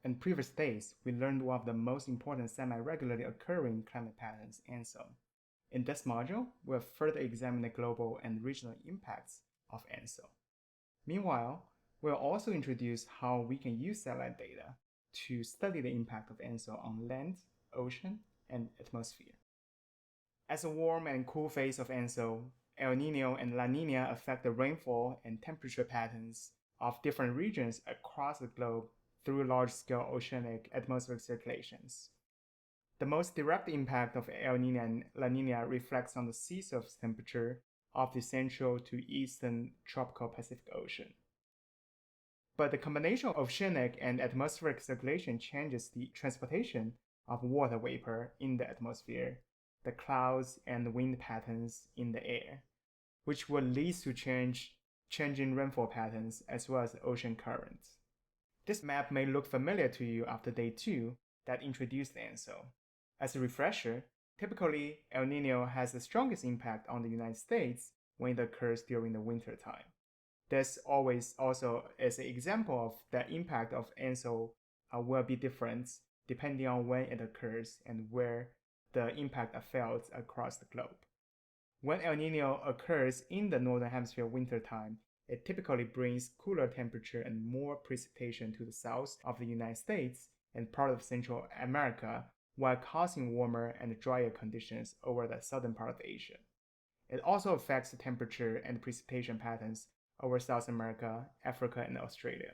In previous days, we learned one of the most important semi-regularly occurring climate patterns, ENSO. In this module, we'll further examine the global and regional impacts of ENSO. Meanwhile, we'll also introduce how we can use satellite data to study the impact of ENSO on land, ocean, and atmosphere. As a warm and cool phase of ENSO, El Niño and La Niña affect the rainfall and temperature patterns of different regions across the globe through large-scale oceanic atmospheric circulations. The most direct impact of El Niño and La Niña reflects on the sea surface temperature of the central to eastern tropical Pacific Ocean. But the combination of oceanic and atmospheric circulation changes the transportation of water vapor in the atmosphere, the clouds and wind patterns in the air, which will lead to changing rainfall patterns as well as the ocean currents. This map may look familiar to you after day 2 that introduced ENSO. As a refresher, typically El Niño has the strongest impact on the United States when it occurs during the winter time. This always also is an example of the impact of ENSO will be different depending on when it occurs and where the impact are felt across the globe. When El Niño occurs in the Northern Hemisphere winter time, it typically brings cooler temperature and more precipitation to the south of the United States and part of Central America, while causing warmer and drier conditions over the southern part of Asia. It also affects the temperature and precipitation patterns over South America, Africa, and Australia.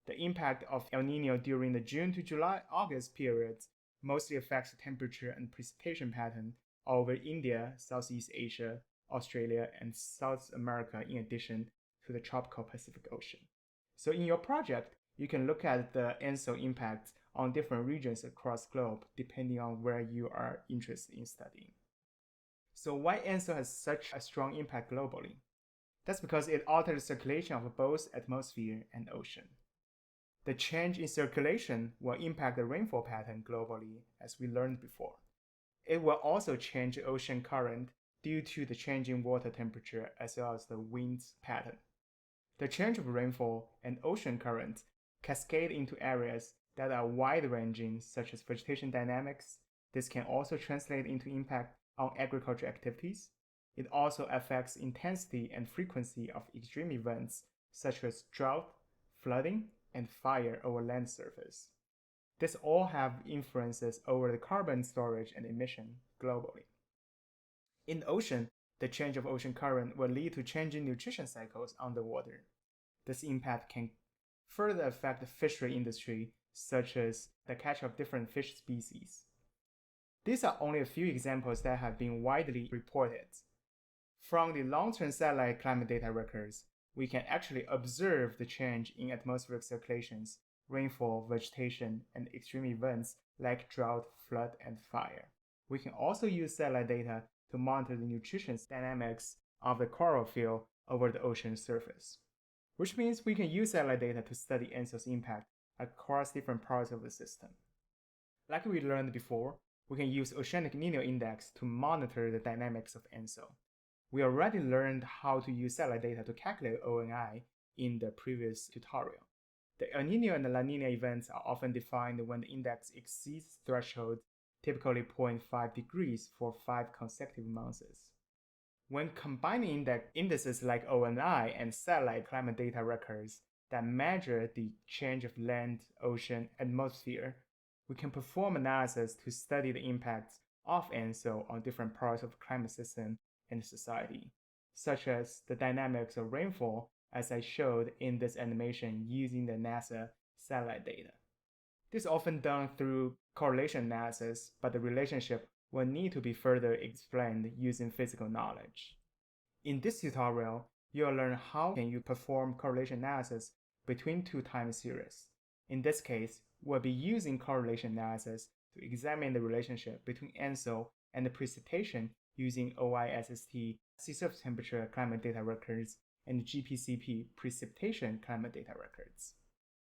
The impact of El Niño during the June to July-August periods mostly affects the temperature and precipitation pattern over India, Southeast Asia, Australia, and South America in addition to the tropical Pacific Ocean. So in your project, you can look at the ENSO impact on different regions across the globe depending on where you are interested in studying. So why ENSO has such a strong impact globally? That's because it alters the circulation of both atmosphere and ocean. The change in circulation will impact the rainfall pattern globally, as we learned before. It will also change the ocean current due to the changing water temperature as well as the wind pattern. The change of rainfall and ocean currents cascade into areas that are wide-ranging, such as vegetation dynamics. This can also translate into impact on agricultural activities. It also affects intensity and frequency of extreme events such as drought, flooding, and fire over land surface. This all have influences over the carbon storage and emission globally. In the ocean, the change of ocean current will lead to changing nutrition cycles underwater. This impact can further affect the fishery industry, such as the catch of different fish species. These are only a few examples that have been widely reported. From the long-term satellite climate data records, we can actually observe the change in atmospheric circulations, rainfall, vegetation, and extreme events like drought, flood, and fire. We can also use satellite data to monitor the nutrition dynamics of the coral field over the ocean surface, which means we can use satellite data to study ENSO's impact across different parts of the system. Like we learned before, we can use Oceanic Niño Index to monitor the dynamics of ENSO. We already learned how to use satellite data to calculate ONI in the previous tutorial. The El Niño and the La Niña events are often defined when the index exceeds threshold, typically 0.5 degrees for 5 consecutive months. When combining indices like ONI and satellite climate data records that measure the change of land, ocean, and atmosphere, we can perform analysis to study the impacts of ENSO on different parts of the climate system and society, such as the dynamics of rainfall, as I showed in this animation using the NASA satellite data. This is often done through correlation analysis, but the relationship will need to be further explained using physical knowledge. In this tutorial, you'll learn how you perform correlation analysis between two time series. In this case, we'll be using correlation analysis to examine the relationship between ENSO and the precipitation using OISST sea surface temperature climate data records and GPCP precipitation climate data records.